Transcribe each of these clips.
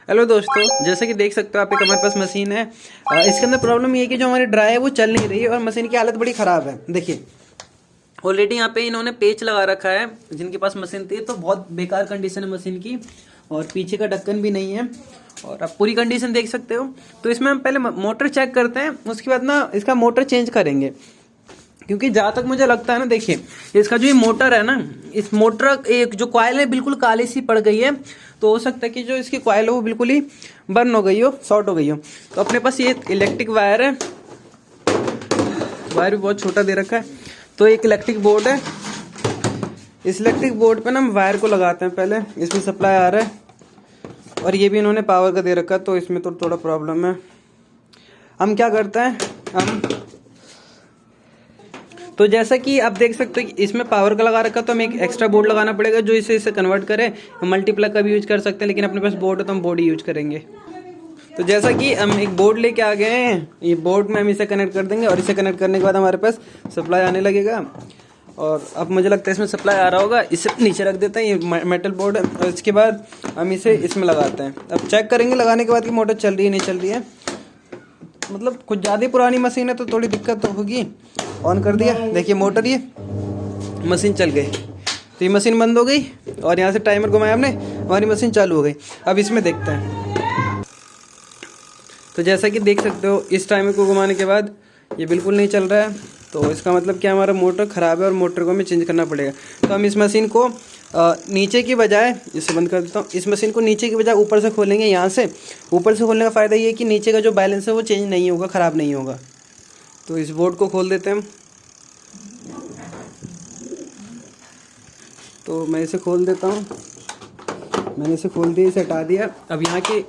Hello दोस्तों, जैसे कि देख सकते हो आप, एक हमारे पास मशीन है। इसके अंदर प्रॉब्लम ये है कि जो हमारी ड्राई है वो चल नहीं रही है और मशीन की हालत बड़ी ख़राब है। देखिए ऑलरेडी यहाँ पे इन्होंने पेच लगा रखा है। जिनके पास मशीन थी तो बहुत बेकार कंडीशन है मशीन की, और पीछे का ढक्कन भी नहीं है। और आप पूरी कंडीशन देख सकते हो। तो इसमें हम पहले मोटर चेक करते हैं, उसके बाद ना इसका मोटर चेंज करेंगे। क्योंकि जहाँ तक मुझे लगता है ना, देखिए इसका जो ये मोटर है ना, इस मोटर एक जो कॉइल है बिल्कुल काली सी पड़ गई है। तो हो सकता है कि जो इसकी कॉइल है वो बिल्कुल ही बर्न हो गई हो, शॉर्ट हो गई हो। तो अपने पास ये इलेक्ट्रिक वायर है, वायर भी बहुत छोटा दे रखा है। तो एक इलेक्ट्रिक बोर्ड है, इस इलेक्ट्रिक बोर्ड पे ना हम वायर को लगाते हैं। पहले इसमें सप्लाई आ रहा है और ये भी इन्होंने पावर का दे रखा है, तो इसमें तो थोड़ा प्रॉब्लम है। हम क्या करते हैं, हम तो जैसा कि आप देख सकते हो कि इसमें पावर का लगा रखा, तो हमें एक एक्स्ट्रा बोर्ड लगाना पड़ेगा जो इसे कन्वर्ट करे। हम मल्टीप्लग का भी यूज कर सकते हैं, लेकिन अपने पास बोर्ड है तो हम बोर्ड ही यूज करेंगे। तो जैसा कि हम एक बोर्ड लेके आ गए हैं, ये बोर्ड में हम इसे कनेक्ट कर देंगे और इसे कनेक्ट करने के बाद हमारे पास सप्लाई आने लगेगा। और अब मुझे लगता है इसमें सप्लाई आ रहा होगा, इसे नीचे रख देते हैं। ये मेटल बोर्ड है और इसके बाद हम इसे इसमें लगाते हैं। अब चेक करेंगे लगाने के बाद कि मोटर चल रही है नहीं चल रही है। मतलब कुछ ज़्यादा पुरानी मशीन है तो थोड़ी दिक्कत तो होगी। ऑन कर दिया, देखिए मोटर, ये मशीन चल गई। तो ये मशीन बंद हो गई और यहाँ से टाइमर घुमाया हमने, हमारी मशीन चालू हो गई। अब इसमें देखते हैं। तो जैसा कि देख सकते हो इस टाइमर को घुमाने के बाद ये बिल्कुल नहीं चल रहा है। तो इसका मतलब क्या, हमारा मोटर ख़राब है और मोटर को हमें चेंज करना पड़ेगा। तो हम इस मशीन को नीचे की बजाय, इसे बंद कर देता हूँ, इस मशीन को नीचे की बजाय ऊपर से खोलेंगे। यहाँ से ऊपर से खोलने का फ़ायदा ये है कि नीचे का जो बैलेंस है वो चेंज नहीं होगा, ख़राब नहीं होगा। तो इस बोर्ड को खोल देते हैं हम। तो मैं इसे खोल देता हूँ, मैंने इसे खोल दिया, इसे हटा दिया। अब यहाँ के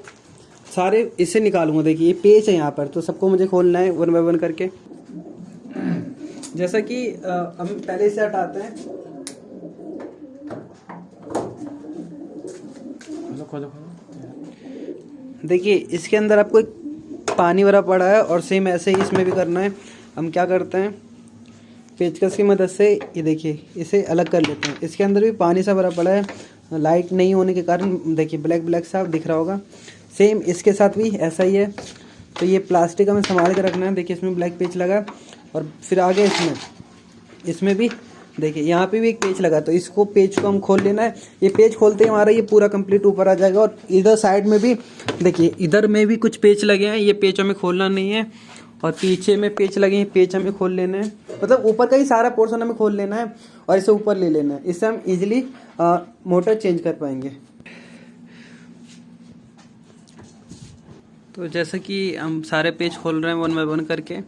सारे इसे निकालूंगा। देखिए ये पेच है यहाँ पर, तो सबको मुझे खोलना है वन बाय वन करके। जैसा कि हम पहले इसे हटाते हैं। देखिए इसके अंदर आपको एक पानी भरा पड़ा है और सेम ऐसे ही इसमें भी करना है। हम क्या करते हैं, पेचकस की मदद से ये देखिए इसे अलग कर लेते हैं। इसके अंदर भी पानी सा भरा पड़ा है, लाइट नहीं होने के कारण देखिए ब्लैक ब्लैक सा दिख रहा होगा। सेम इसके साथ भी ऐसा ही है। तो ये प्लास्टिक हमें संभाल के रखना है। देखिए इसमें ब्लैक पेच लगा और फिर आगे इसमें भी देखिए यहाँ पे भी एक पेच लगा। तो इसको पेच को हम खोल लेना है। ये पेच खोलते ही हमारा ये पूरा कंप्लीट ऊपर आ जाएगा। और इधर साइड में भी देखिए, इधर में भी कुछ पेच लगे हैं, ये पेच हमें खोलना नहीं है। और पीछे में पेच लगे हैं, पेच हमें खोल लेना है। मतलब ऊपर का ही सारा पोर्शन हमें खोल लेना है और इसे ऊपर ले लेना है। इससे हम इजीली मोटर चेंज कर पाएंगे। तो जैसे कि हम सारे पेच खोल रहे हैं वन बाय वन करके।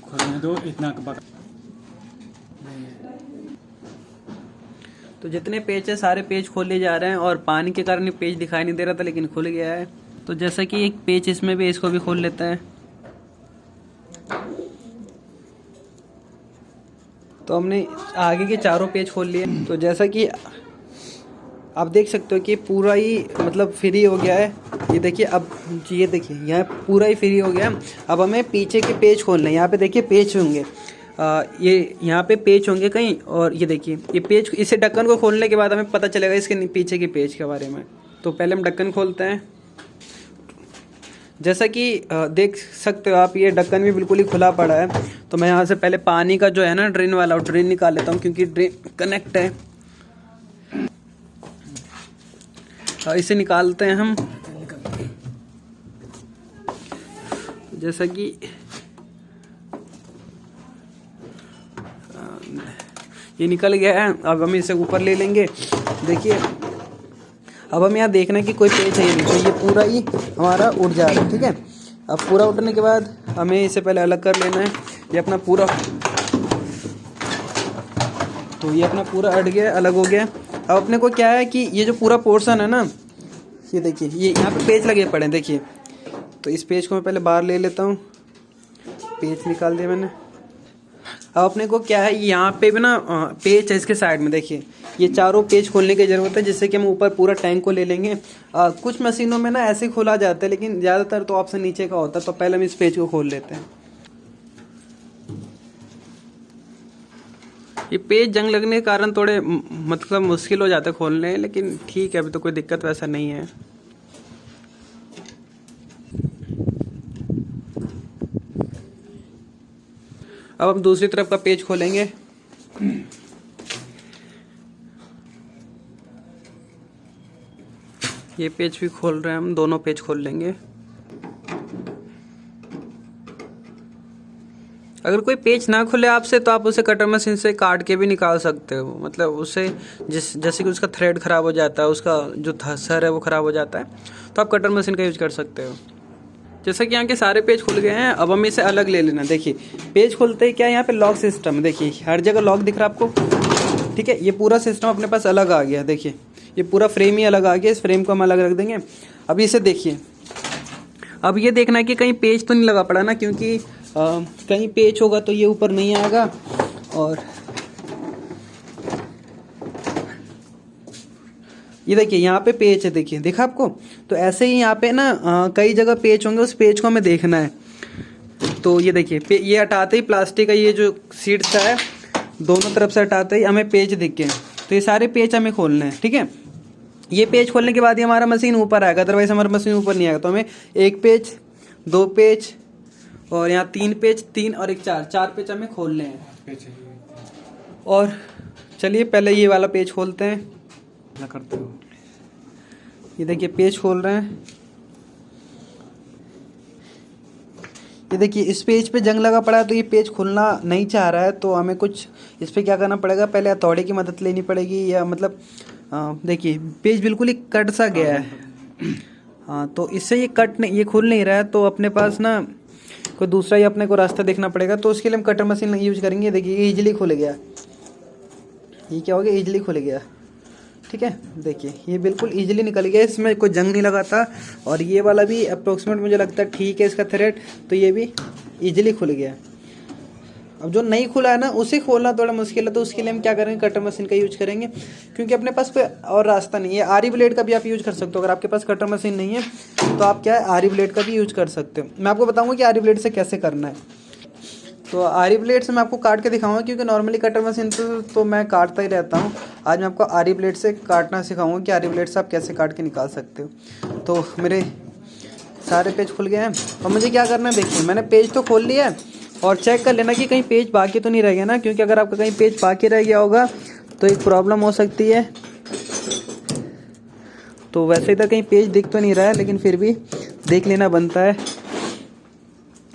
खोलने दो इतना। तो जितने पेच है सारे पेच खोले जा रहे हैं और पानी के कारण ये पेच दिखाई नहीं दे रहा था, लेकिन खुल गया है। तो जैसा कि एक पेच इसमें भी, इसको भी खोल लेते हैं। तो हमने आगे के चारों पेच खोल लिए। तो जैसा कि आप देख सकते हो कि पूरा ही मतलब फ्री हो गया है। ये देखिए, अब ये देखिए यहाँ पूरा ही फ्री हो गया। अब हमें पीछे के पेच खोलने हैं। यहाँ पे देखिए पेच होंगे, ये यहाँ पे पेच होंगे कहीं। और ये देखिए ये पेच, इसे ढक्कन को खोलने के बाद हमें पता चलेगा इसके पीछे के पेच के बारे में। तो पहले हम ढक्कन खोलते हैं। जैसा कि देख सकते हो आप, ये ढक्कन भी बिल्कुल ही खुला पड़ा है। तो मैं यहाँ से पहले पानी का जो है ना ड्रेन वाला, ड्रेन निकाल लेता हूँ, क्योंकि ड्रेन कनेक्ट है। इसे निकालते हैं हम। जैसा कि ये निकल गया है। अब हम इसे ऊपर ले लेंगे। देखिए अब हम यहाँ देखना है कि कोई पेच है नहीं। तो ये पूरा ही हमारा उठ जा रहा है, ठीक है। अब पूरा उठने के बाद हमें इसे पहले अलग कर लेना है। ये अपना पूरा, तो ये अपना पूरा हट गया, अलग हो गया। अब अपने को क्या है कि ये जो पूरा पोर्शन है ना, ये देखिए ये यहाँ पे पेच लगे पड़े हैं, देखिए। तो इस पेच को मैं पहले बाहर ले लेता हूँ। पेच निकाल दिया मैंने। अब अपने को क्या है, यहाँ पे भी ना पेच है इसके साइड में। देखिए ये चारों पेच खोलने की ज़रूरत है, जिससे कि हम ऊपर पूरा टैंक को ले लेंगे। कुछ मशीनों में ना ऐसे खोला जाता है, लेकिन ज़्यादातर तो ऑप्शन नीचे का होता है। तो पहले हम इस पेच को खोल लेते हैं। ये पेज जंग लगने के कारण थोड़े मतलब मुश्किल हो जाता है खोलने, लेकिन ठीक है, अभी तो कोई दिक्कत वैसा नहीं है। अब हम दूसरी तरफ का पेज खोलेंगे। ये पेज भी खोल रहे हैं हम, दोनों पेज खोल लेंगे। अगर कोई पेज ना खुले आपसे तो आप उसे कटर मशीन से काट के भी निकाल सकते हो। मतलब उससे जैसे कि उसका थ्रेड ख़राब हो जाता है, उसका जो सर है वो ख़राब हो जाता है, तो आप कटर मशीन का यूज कर सकते हो। जैसा कि यहाँ के सारे पेज खुल गए हैं, अब हमें इसे अलग ले लेना। देखिए पेज खुलते ही क्या है, यहाँ पे लॉक सिस्टम है। देखिए हर जगह लॉक दिख रहा है आपको, ठीक है। ये पूरा सिस्टम अपने पास अलग आ गया। देखिए ये पूरा फ्रेम ही अलग आ गया, इस फ्रेम को हम अलग रख देंगे। अब इसे देखिए, अब ये देखना है कि कहीं पेज तो नहीं लगा पड़ा ना, क्योंकि कहीं पेज होगा तो ये ऊपर नहीं आएगा। और ये देखिए यहाँ पे पेज है, देखिए देखा आपको। तो ऐसे ही यहाँ पे ना कई जगह पेज होंगे, उस पेज को हमें देखना है। तो ये देखिए ये हटाते ही प्लास्टिक का ये जो सीट सा है, दोनों तरफ से हटाते ही हमें पेज दिख गए। तो ये सारे पेज हमें खोलने हैं, ठीक है। ये पेज खोलने के बाद ही हमारा मशीन ऊपर आएगा, अदरवाइज हमारा मशीन ऊपर नहीं आएगा। तो हमें एक पेज, दो पेज और यहाँ तीन पेज, तीन और एक चार पेज हमें खोलने हैं। और चलिए पहले ये वाला पेज खोलते हैं। क्या करते हो? ये देखिए पेज खोल रहे हैं। ये देखिए इस पेज पे जंग लगा पड़ा है, तो ये पेज खुलना नहीं चाह रहा है। तो हमें कुछ इस पे क्या करना पड़ेगा, पहले हथौड़े की मदद लेनी पड़ेगी, या मतलब देखिए पेज बिल्कुल ही कट सा गया है। हाँ तो इससे ये कट नहीं, ये खुल नहीं रहा है। तो अपने पास ना कोई दूसरा ही अपने को रास्ता देखना पड़ेगा। तो उसके लिए हम कटर मशीन यूज करेंगे। देखिए ये ईजिली खुल गया, ये क्या हो गया, ईजिली खुल गया, ठीक है। देखिए ये बिल्कुल ईजिली निकल गया, इसमें कोई जंग नहीं लगा था। और ये वाला भी अप्रोक्सीमेट मुझे लगता है ठीक है इसका थ्रेड, तो ये भी ईजिली खुल गया। अब जो नहीं खुला है ना, उसे खोलना थोड़ा मुश्किल है। तो उसके लिए हम क्या करेंगे, कटर मशीन का यूज करेंगे, क्योंकि अपने पास कोई और रास्ता नहीं है। आरी ब्लेड का भी आप यूज कर सकते हो। अगर आपके पास कटर मशीन नहीं है तो आप क्या है, आरी ब्लेड का भी यूज कर सकते हो। मैं आपको बताऊंगा कि आरी ब्लेड से कैसे करना है। तो आरी ब्लेड से मैं आपको काट के दिखाऊंगा, क्योंकि नॉर्मली कटर मशीन तो मैं काटता ही रहता हूँ। आज मैं आपको आरी ब्लेड से काटना सिखाऊंगा कि आरी ब्लेड से आप कैसे काट के निकाल सकते हो। तो मेरे सारे पेज खुल गए हैं, और मुझे क्या करना है, देखिए मैंने पेज तो खोल लिया है। और चेक कर लेना कि कहीं पेज बाकी तो नहीं रह गया ना, क्योंकि अगर आपका कहीं पेज बाकी रह गया होगा तो एक प्रॉब्लम हो सकती है। तो वैसे तो कहीं पेज दिख तो नहीं रहा है, लेकिन फिर भी देख लेना बनता है,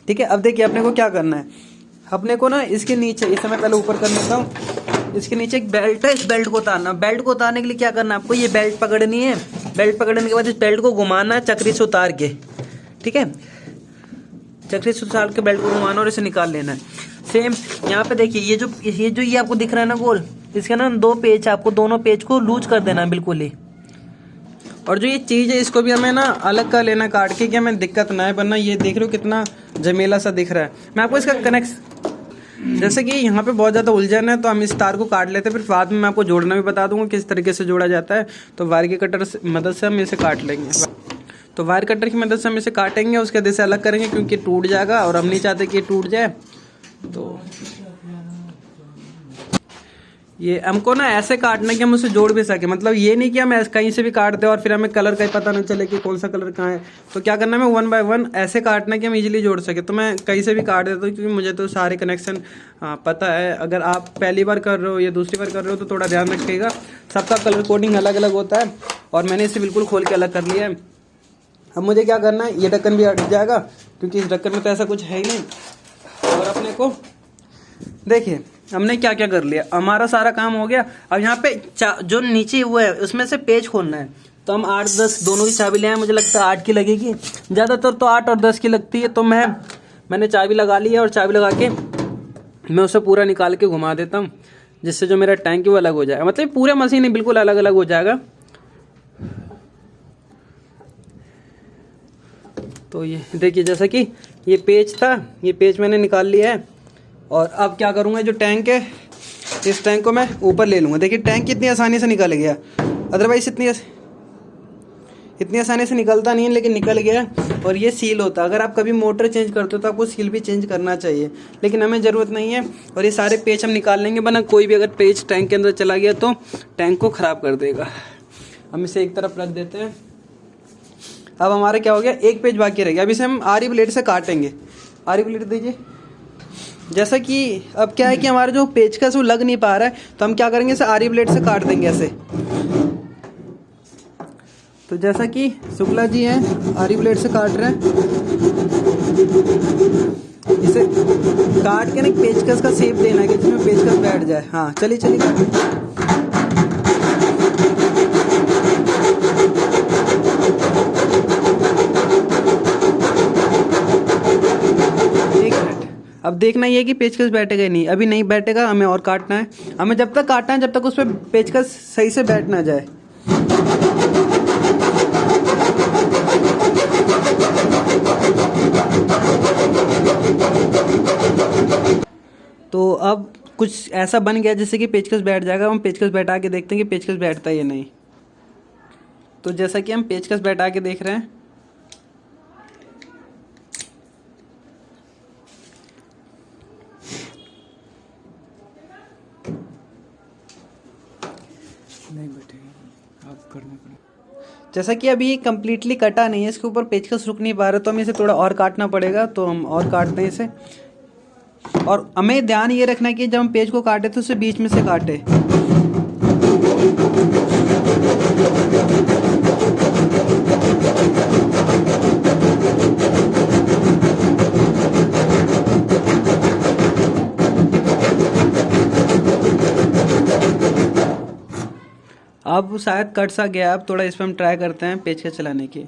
ठीक है। अब देखिए अपने को क्या करना है, अपने को ना इसके नीचे, इसे मैं पहले ऊपर कर लेता हूँ। इसके नीचे एक बेल्ट है, इस बेल्ट को उतारना। बेल्ट को उतारने के लिए क्या करना है आपको, ये बेल्ट पकड़नी है। बेल्ट पकड़ने के बाद इस बेल्ट को घुमाना है चक्री से उतार के, ठीक है। चक्री से उतार के बेल्ट को घुमाना और इसे निकाल लेना है। सेम यहाँ पे देखिए ये जो ये आपको दिख रहा है ना गोल, इसके ना दो पेज, आपको दोनों पेज को लूज कर देना है बिल्कुल ही। और जो ये चीज़ है इसको भी हमें ना अलग कर लेना काट के, कि हमें दिक्कत ना है। वरना ये देख रहे हो कितना झमेला सा दिख रहा है। मैं आपको इसका जैसे कि यहाँ पे बहुत ज़्यादा उलझन है, तो हम इस तार को काट लेते हैं, फिर बाद में मैं आपको जोड़ना भी बता दूंगा किस तरीके से जोड़ा जाता है। तो वायर की कटर से मदद से हम इसे काट लेंगे। तो वायर कटर की मदद से हम इसे काटेंगे, उसके बाद इसे अलग करेंगे, क्योंकि टूट जाएगा और हम नहीं चाहते कि ये टूट जाए। तो ये हमको ना ऐसे काटना कि हम उसे जोड़ भी सके। मतलब ये नहीं कि हम कहीं से भी काट दें और फिर हमें कलर का ही पता नहीं चले कि कौन सा कलर कहाँ है। तो क्या करना है, मैं 1 बाय 1 ऐसे काटना कि हम इजीली जोड़ सके। तो मैं कहीं से भी काट देता हूँ, क्योंकि मुझे तो सारे कनेक्शन पता है। अगर आप पहली बार कर रहे हो या दूसरी बार कर रहे हो तो थोड़ा ध्यान रखिएगा, सबका कलर कोडिंग अलग अलग होता है। और मैंने इसे बिल्कुल खोल के अलग कर लिया है। अब मुझे क्या करना है, ये ढक्कन भी हट जाएगा, क्योंकि इस ढक्कन में तो ऐसा कुछ है ही नहीं। और अपने को देखिए हमने क्या क्या कर लिया, हमारा सारा काम हो गया। अब यहाँ पे जो नीचे वो है उसमें से पेज खोलना है। तो हम 8-10 दोनों की चाबी ले आए, मुझे लगता है 8 की लगेगी, ज़्यादातर तो 8 और 10 की लगती है। तो मैंने चाबी लगा ली है, और चाबी लगा के मैं उसे पूरा निकाल के घुमा देता हूँ, जिससे जो मेरा टैंक है वो अलग हो जाएगा। मतलब पूरा मशीन ही बिल्कुल अलग अलग हो जाएगा। तो ये देखिए जैसा कि ये पेज था, ये पेज मैंने निकाल लिया है। और अब क्या करूँगा, जो टैंक है इस टैंक को मैं ऊपर ले लूँगा। देखिए टैंक कितनी आसानी से निकल गया, अदरवाइज इतनी आसानी से निकलता नहीं है, लेकिन निकल गया। और ये सील होता है, अगर आप कभी मोटर चेंज करते हो तो आपको सील भी चेंज करना चाहिए, लेकिन हमें ज़रूरत नहीं है। और ये सारे पेच हम निकाल लेंगे, वरना कोई भी अगर पेच टैंक के अंदर चला गया तो टैंक को ख़राब कर देगा। हम इसे एक तरफ रख देते हैं। अब हमारा क्या हो गया, एक पेज बाकी रह गया। अब इसे हम आरी ब्लेड से काटेंगे। आरी ब्लेड दीजिए। जैसा कि अब क्या है कि हमारा जो पेचकस वो लग नहीं पा रहा है, तो हम क्या करेंगे, इसे आरी ब्लेड से काट देंगे ऐसे। तो जैसा कि शुक्ला जी हैं आरी ब्लेड से काट रहे हैं, इसे काट के ना पेचकस का शेप देना है कि जिसमें पेचकस बैठ जाए। हाँ चलिए चलिए अब देखना ये है कि पेचकस बैठेगा नहीं। अभी नहीं बैठेगा, हमें और काटना है। हमें जब तक काटना है जब तक उस पर पेचकस सही से बैठ ना जाए। तो अब कुछ ऐसा बन गया जैसे कि पेचकस बैठ जाएगा। हम पेचकस बैठा के देखते हैं कि पेचकस बैठता है या नहीं। तो जैसा कि हम पेचकस बैठा के देख रहे हैं, नहीं बैठेगा, आप करना पड़ेगा। जैसा कि अभी ये कम्प्लीटली कटा नहीं है, इसके ऊपर पेचकस रुक नहीं पा रहा, तो हमें इसे थोड़ा और काटना पड़ेगा। तो हम और काटते हैं इसे। और हमें ध्यान ये रखना है कि जब हम पेज को काटे तो उसे बीच में से काटे। अब शायद कट सा गया। अब थोड़ा इस पर हम ट्राई करते हैं पेचकस चलाने की।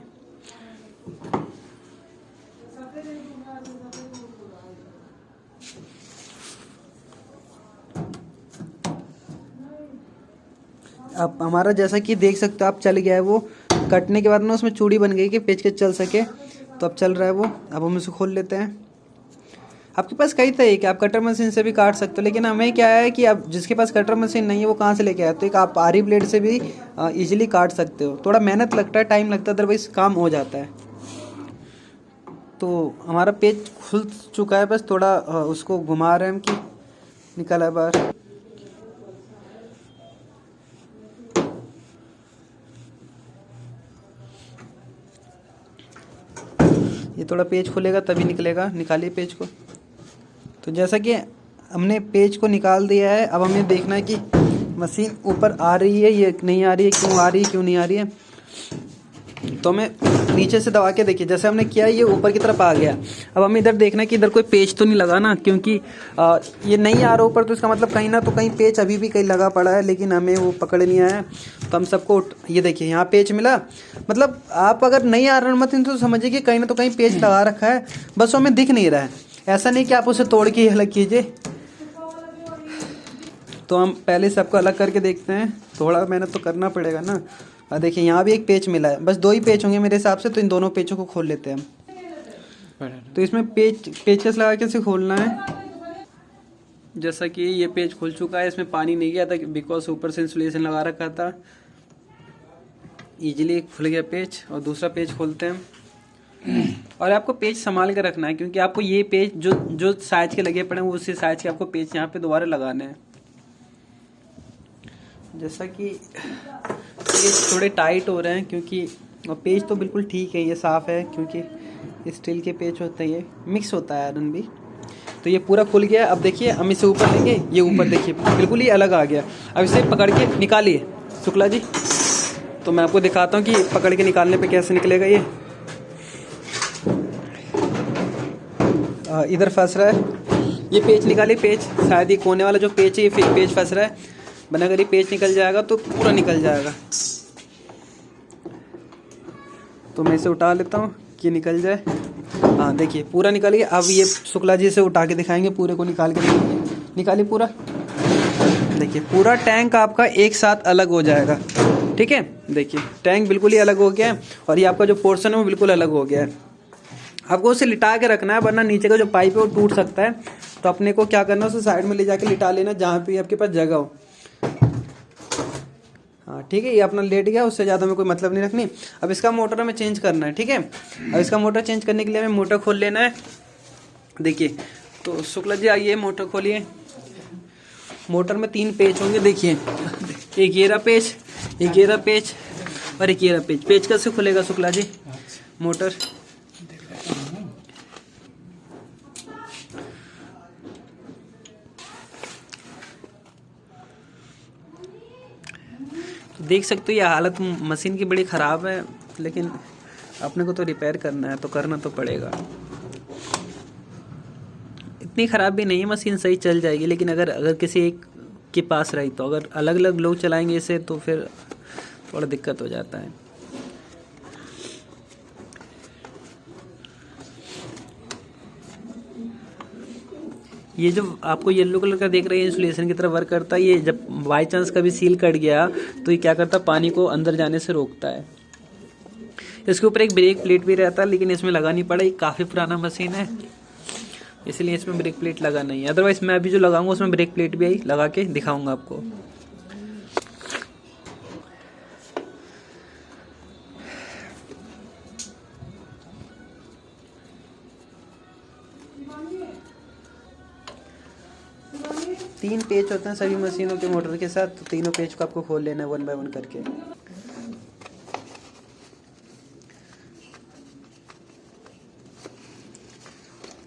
अब हमारा जैसा कि देख सकते हो आप चल गया है। वो कटने के बाद ना उसमें चूड़ी बन गई कि पेचकस चल सके, तो अब चल रहा है वो। अब हम इसे खोल लेते हैं। आपके पास कई तरीके, आप कटर मशीन से भी काट सकते हो, लेकिन हमें क्या है कि आप जिसके पास कटर मशीन नहीं है वो कहाँ से लेके आए, तो एक आप आरी ब्लेड से भी इजीली काट सकते हो। थोड़ा मेहनत लगता है, टाइम लगता है, अदरवाइज काम हो जाता है। तो हमारा पेज खुल चुका है, बस थोड़ा उसको घुमा रहे हैं हम कि निकला है बाहर। ये थोड़ा पेज खुलेगा तभी निकलेगा। निकालिए पेज को। तो जैसा कि हमने पेज को निकाल दिया है, अब हमें देखना है कि मशीन ऊपर आ रही है या नहीं आ रही है, क्यों आ रही है क्यों नहीं आ रही है। तो हमें नीचे से दबा के देखिए, जैसे हमने किया ये ऊपर की तरफ आ गया। अब हमें इधर देखना है कि इधर कोई पेच तो नहीं लगा ना, क्योंकि ये नहीं आ रहा ऊपर, तो इसका मतलब कहीं ना तो कहीं पेच अभी भी कहीं लगा पड़ा है, लेकिन हमें वो पकड़ नहीं आया। तो हम सबको ये देखिए यहाँ पेच मिला। मतलब आप अगर नहीं आ रहा मशीन तो समझिए कि कहीं ना तो कहीं पेच लगा रखा है, बस हमें दिख नहीं रहा है। ऐसा नहीं कि आप उसे तोड़ के अलग कीजिए। तो हम पहले सबको अलग करके देखते हैं, थोड़ा मेहनत तो करना पड़ेगा ना। और देखिए यहाँ भी एक पेच मिला है, बस 2 ही पेच होंगे मेरे हिसाब से, तो इन दोनों पेचों को खोल लेते हैं हम। तो इसमें पेचकस लगा के इसे खोलना है। जैसा कि ये पेच खुल चुका है, इसमें पानी नहीं गया था बिकॉज ऊपर से इंसुलेशन लगा रखा था। इजीली खुल गया पेच। और दूसरा पेच खोलते हैं। और आपको पेच संभाल के रखना है, क्योंकि आपको ये पेच जो साइज के लगे पड़े हैं उसी साइज के आपको पेच यहाँ पे दोबारा लगाने हैं। जैसा कि पेच थोड़े टाइट हो रहे हैं, क्योंकि और पेच तो बिल्कुल ठीक है, ये साफ़ है, क्योंकि स्टील के पेच होते हैं, ये मिक्स होता है आयरन भी। तो ये पूरा खुल गया। अब देखिए हम इसे ऊपर लेंगे, ये ऊपर देखिए बिल्कुल ही अलग आ गया। अब इसे पकड़ के निकालिए शुक्ला जी। तो मैं आपको दिखाता हूँ कि पकड़ के निकालने पे कैसे निकलेगा ये। इधर फंस रहा है, ये पेच निकालिए। पेच शायद ये कोने वाला जो पेच है ये पेच फंस रहा है, वरना अगर ये पेच निकल जाएगा तो पूरा निकल जाएगा। तो मैं इसे उठा लेता हूँ कि निकल जाए। हाँ देखिए पूरा निकल गया। अब ये शुक्ला जी से उठा के दिखाएंगे, पूरे को निकाल के निकालिए पूरा। देखिए पूरा टैंक आपका एक साथ अलग हो जाएगा। ठीक है, देखिए टैंक बिल्कुल ही अलग हो गया है, और ये आपका जो पोर्शन है वो बिल्कुल अलग हो गया है। आपको उसे लिटा के रखना है, वरना नीचे का जो पाइप है वो टूट सकता है। तो अपने को क्या करना है, उसे साइड में ले जाके लिटा लेना, जहाँ पे आपके पास जगह हो। हाँ हाँ ठीक है, ये अपना लेट गया, उससे ज़्यादा में कोई मतलब नहीं रखनी। अब इसका मोटर हमें चेंज करना है, ठीक है। अब इसका मोटर चेंज करने के लिए हमें मोटर खोल लेना है। देखिए तो शुक्ला जी आइए, मोटर खोलिए। मोटर में 3 पेच होंगे, देखिए एक ये रहा पेच, एक ये रहा पेच और एक ये रहा पेच। पेच कैसे खुलेगा शुक्ला जी मोटर? देख सकते हो ये हालत मशीन की बड़ी ख़राब है, लेकिन अपने को तो रिपेयर करना है तो करना तो पड़ेगा। इतनी ख़राब भी नहीं है मशीन, सही चल जाएगी। लेकिन अगर किसी एक के पास रही तो, अगर अलग अलग लोग चलाएंगे इसे तो फिर थोड़ा दिक्कत हो जाता है। ये जो आपको येलो कलर का देख रहे हैं इंसुलेशन की तरह वर्क करता है। ये जब बाई चांस कभी सील कट गया तो ये क्या करता है, पानी को अंदर जाने से रोकता है। इसके ऊपर एक ब्रेक प्लेट भी रहता है, लेकिन इसमें लगा नहीं पड़ा, ये काफ़ी पुराना मशीन है इसलिए इसमें ब्रेक प्लेट लगा नहीं है। अदरवाइज मैं अभी जो लगाऊंगा उसमें ब्रेक प्लेट भी आई, लगा के दिखाऊंगा आपको। तीन पेच होते हैं सभी मशीनों के मोटर के साथ, तो तीनों पेच को आपको खोल लेना है 1 बाय 1 करके।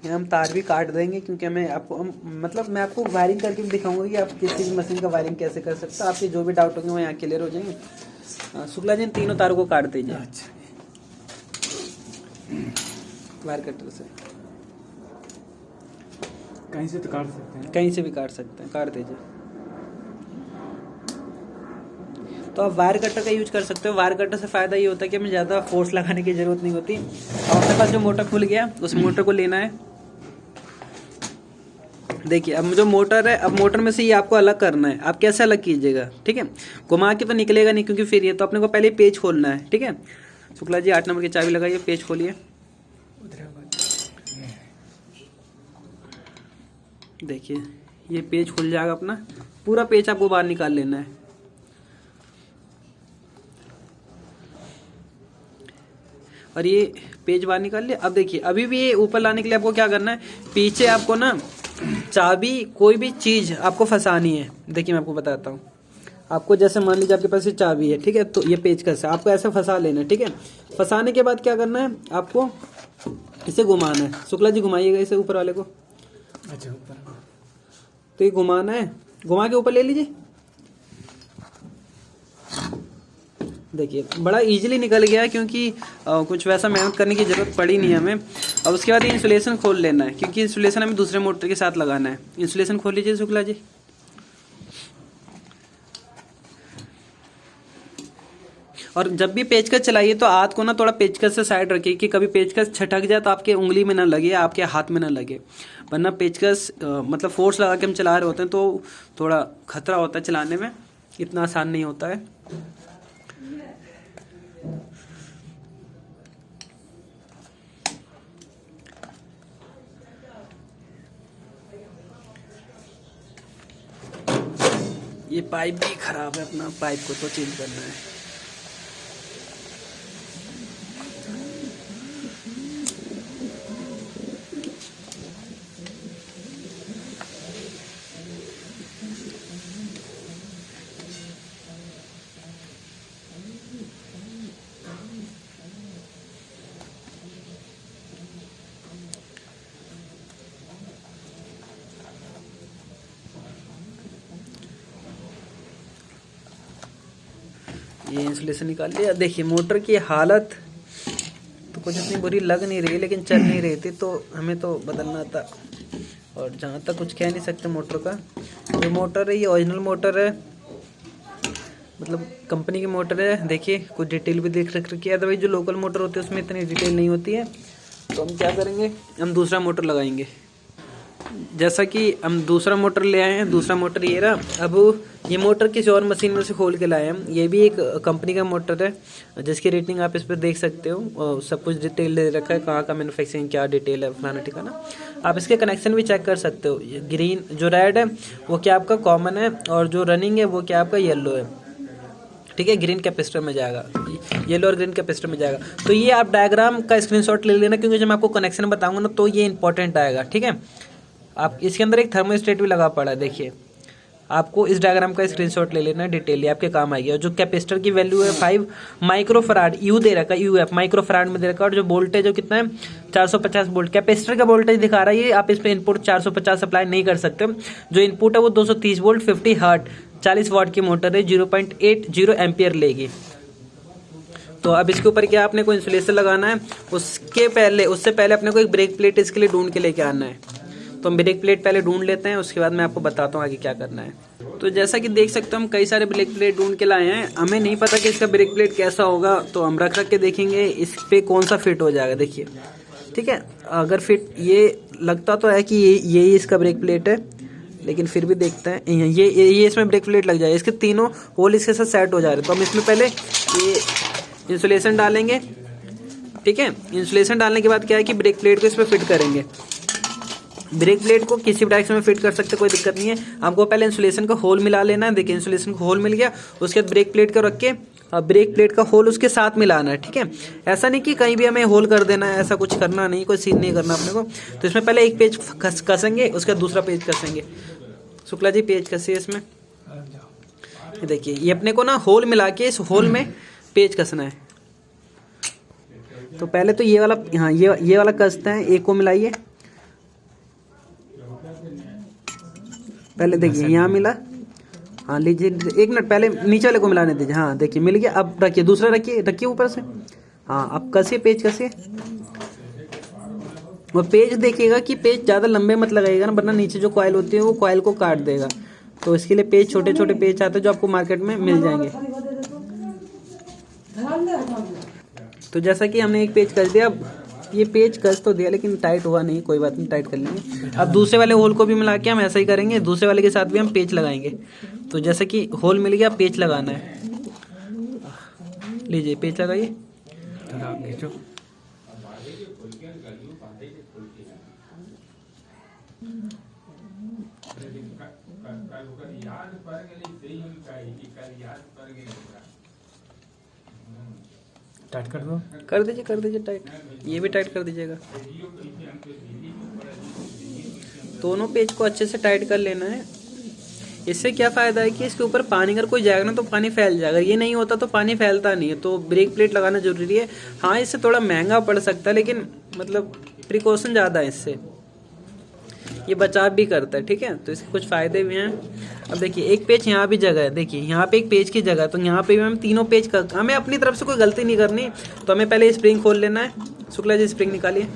यहाँ हम तार भी काट देंगे, क्योंकि मैं आपको वायरिंग करके भी दिखाऊंगा कि आप किसी भी मशीन का वायरिंग कैसे कर सकते हो। आपके जो भी डाउट होंगे वो यहाँ क्लियर हो जाएंगे। शुक्ला जी तीनों तारों को काट दीजिए वायर कटर से। कहीं से तो काट सकते हैं, कहीं से भी काट सकते हैं, काट दीजिए। तो आप वायर कटर का यूज कर सकते हो। वायर कटर से फ़ायदा ये होता है कि हमें ज़्यादा फोर्स लगाने की ज़रूरत नहीं होती। अब अपने पास जो मोटर खुल गया उस मोटर को लेना है। देखिए अब जो मोटर है, अब मोटर में से ये आपको अलग करना है। आप कैसे अलग कीजिएगा, ठीक है। घुमा के तो निकलेगा नहीं, क्योंकि फिर ये तो अपने को पहले पेज खोलना है, ठीक है। शुक्ला जी 8 नंबर की चाबी लगाइए, पेज खोलिए। देखिए ये पेज खुल जाएगा अपना, पूरा पेज आपको बाहर निकाल लेना है। और ये पेज बाहर निकाल लिया। अब देखिए अभी भी ये ऊपर लाने के लिए आपको क्या करना है, पीछे आपको ना चाबी, कोई भी चीज़ आपको फंसानी है। देखिए मैं आपको बताता हूँ। आपको जैसे मान लीजिए आपके पास ये चाबी है, ठीक है, तो ये पेचकस है, आपको ऐसे फंसा लेना है, ठीक है। फंसाने के बाद क्या करना है, आपको इसे घुमाना है। शुक्ला जी घुमाइएगा इसे ऊपर वाले को। अच्छा ऊपर तो ये घुमाना है, घुमा के ऊपर ले लीजिए। देखिए बड़ा इजीली निकल गया, क्योंकि कुछ वैसा मेहनत करने की ज़रूरत पड़ी नहीं हमें। अब उसके बाद ये इंसुलेशन खोल लेना है, क्योंकि इंसुलेशन हमें दूसरे मोटर के साथ लगाना है। इंसुलेशन खोल लीजिए शुक्ला जी। और जब भी पेचकस चलाइए तो हाथ को ना थोड़ा पेचकस से साइड रखिए, कि कभी पेचकस छटक जाए तो आपके उंगली में ना लगे, आपके हाथ में ना लगे। वरना पेचकस मतलब फोर्स लगा के हम चला रहे होते हैं तो थोड़ा खतरा होता है चलाने में, इतना आसान नहीं होता है। ये पाइप भी खराब है, अपना पाइप को तो चेंज करना है। ये इंसुलेशन निकाल लिया। देखिए मोटर की हालत तो कुछ इतनी बुरी लग नहीं रही, लेकिन चल नहीं रही थी, तो हमें तो बदलना था। और जहाँ तक कुछ कह नहीं सकते मोटर का। ये मोटर है, ये ओरिजिनल मोटर है, मतलब कंपनी की मोटर है। देखिए कुछ डिटेल भी देख रखी है। अदरवाइज जो लोकल मोटर होती है उसमें इतनी डिटेल नहीं होती है। तो हम क्या करेंगे, हम दूसरा मोटर लगाएंगे। जैसा कि हम दूसरा मोटर ले आए हैं, दूसरा मोटर ये रहा। अब ये मोटर किसी और मशीन में से खोल के लाए हम। ये भी एक कंपनी का मोटर है, जिसकी रेटिंग आप इस पर देख सकते हो, और सब कुछ डिटेल दे रखा है, कहाँ का मैन्युफैक्चरिंग, क्या डिटेल है, फलाना ठिकाना। आप इसके कनेक्शन भी चेक कर सकते हो। ग्रीन जो रेड है वो क्या आपका कॉमन है, और जो रनिंग है वो क्या आपका येलो है। ठीक है, ग्रीन कैपेसिटर में जाएगा, येलो और ग्रीन कैपेसिटर में जाएगा। तो ये आप डायग्राम का स्क्रीनशॉट ले लेना, क्योंकि जब मैं आपको कनेक्शन बताऊंगा ना तो ये इंपॉर्टेंट आएगा। ठीक है, आप इसके अंदर एक थर्मोस्टेट भी लगा पड़ा है, देखिए आपको इस डायग्राम का स्क्रीनशॉट ले लेना, डिटेल आपके काम आएगी। और जो कैपेसिटर की वैल्यू है 5 माइक्रोफराड, यू दे रखा है, यूएफ माइक्रोफराड में दे रखा है। और जो वोल्टेज है कितना है 450 वोल्ट कैपेसिटर का वोल्टेज दिखा रहा है ये। आप इस पर इनपुट 450 अप्लाई नहीं कर सकते, जो इनपुट है वो 230 वोल्ट 50 हर्ट 40 वाट की मोटर है, 0.80 एम्पियर लेगी। तो अब इसके ऊपर क्या आपने को इंसुलेशन लगाना है, उससे पहले अपने को एक ब्रेक प्लेट इसके लिए ढूंढ के लेके आना है। तो हम ब्रेक प्लेट पहले ढूंढ लेते हैं, उसके बाद मैं आपको बताता हूँ आगे क्या करना है। तो जैसा कि देख सकते हो हम कई सारे ब्रेक प्लेट ढूंढ के लाए हैं। हमें नहीं पता कि इसका ब्रेक प्लेट कैसा होगा, तो हम रख के देखेंगे इस पे कौन सा फिट हो जाएगा। देखिए ठीक है, अगर फिट ये लगता तो है कि ये इसका ब्रेक प्लेट है, लेकिन फिर भी देखते हैं ये इसमें ब्रेक प्लेट लग जाए। इसके तीनों होल इसके साथ सेट हो जा रहे हैं। तो हम इसमें पहले ये इंसुलेशन डालेंगे। ठीक है, इंसुलेशन डालने के बाद क्या है कि ब्रेक प्लेट को इसमें फिट करेंगे। ब्रेक प्लेट को किसी भी डायरेक्शन में फिट कर सकते, कोई दिक्कत नहीं है। आपको पहले इंसुलेशन का होल मिला लेना है। देखिए इंसुलेशन का होल मिल गया, उसके बाद ब्रेक प्लेट को रख के ब्रेक प्लेट का होल उसके साथ मिलाना है। ठीक है, ऐसा नहीं कि कहीं भी हमें होल कर देना है, ऐसा कुछ करना नहीं, कोई सीन नहीं करना अपने को। तो इसमें पहले एक पेज कसेंगे, उसका दूसरा पेज कसेंगे। शुक्ला जी पेज कसिए इसमें। देखिए ये अपने को ना होल मिला के इस होल में पेज कसना है। तो पहले तो ये वाला, हाँ ये वाला कसते हैं, एक को मिलाइए। पहले देखिए यहाँ मिला, हाँ लीजिए एक मिनट, पहले नीचे वाले को मिलाने दीजिए। हाँ देखिए मिल गया। अब रखिए दूसरा, रखिए ऊपर से। हाँ अब कसिए, पेज कसिए। और पेज देखिएगा कि पेज ज़्यादा लंबे मत लगाइएगा ना, वरना नीचे जो कॉइल होती है वो कॉइल को काट देगा। तो इसके लिए पेज छोटे छोटे पेज आते हैं जो आपको मार्केट में मिल जाएंगे। तो जैसा कि हमने एक पेज कस दिया, ये पेज कस तो दिया लेकिन टाइट हुआ नहीं, कोई बात नहीं, टाइट कर लेंगे। अब दूसरे वाले होल को भी मिला के हम ऐसा ही करेंगे, दूसरे वाले के साथ भी हम पेज लगाएंगे। तो जैसे कि होल मिल गया, पेज लगाना है। लीजिए पेज लगाइए। टाइट कर दो। कर दीजिए टाइट, ये भी टाइट कर दीजिएगा। दोनों पेज को अच्छे से टाइट कर लेना है। इससे क्या फ़ायदा है कि इसके ऊपर पानी अगर कोई जाएगा ना तो पानी फैल जाएगा। ये नहीं होता तो पानी फैलता नहीं है। तो ब्रेक प्लेट लगाना जरूरी है। हाँ इससे थोड़ा महंगा पड़ सकता है, लेकिन मतलब प्रिकॉशन ज़्यादा है इससे, ये बचाव भी करता है। ठीक है, तो इसके कुछ फ़ायदे भी हैं। अब देखिए एक पेज यहाँ भी जगह है, देखिए यहाँ पे एक पेज की जगह है, तो यहाँ पे भी हम तीनों पेज का, हमें अपनी तरफ से कोई गलती नहीं करनी। तो हमें पहले स्प्रिंग खोल लेना है। शुक्ला जी स्प्रिंग निकालिए।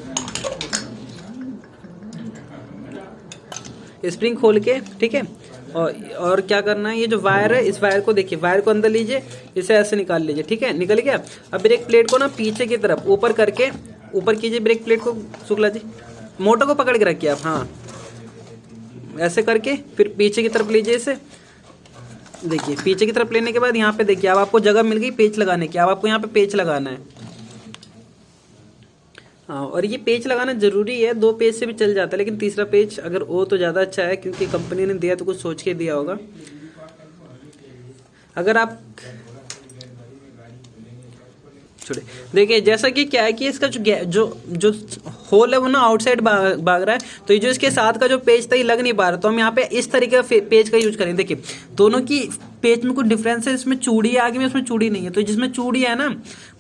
स्प्रिंग खोल के, ठीक है, और क्या करना है, ये जो वायर है इस वायर को देखिए, वायर को अंदर लीजिए, इसे ऐसे निकाल लीजिए। ठीक है, निकल गया। अब ब्रेक प्लेट को ना पीछे की तरफ ऊपर करके, ऊपर कीजिए ब्रेक प्लेट को। शुक्ला जी मोटर को पकड़ के रखिए आप, हाँ ऐसे करके फिर पीछे की तरफ लीजिए इसे। देखिए पीछे की तरफ लेने के बाद यहाँ पे देखिए अब आपको जगह मिल गई पेच लगाने की। अब आपको यहाँ पे पेच लगाना है। हाँ, और ये पेच लगाना जरूरी है। 2 पेज से भी चल जाता है, लेकिन तीसरा पेज अगर हो तो ज़्यादा अच्छा है, क्योंकि कंपनी ने दिया तो कुछ सोच के दिया होगा। अगर आप छोड़े, देखिए जैसा कि क्या है कि इसका जो होल है वो ना आउटसाइड भाग रहा है, तो ये जो इसके साथ का जो पेज था ये लग नहीं पा रहा। तो हम यहाँ पे इस तरीके का पेज का यूज करेंगे। देखिए दोनों की पेज में कुछ डिफरेंस है, इसमें चूड़ी है आगे में, इसमें चूड़ी नहीं है। तो जिसमें चूड़ी है ना,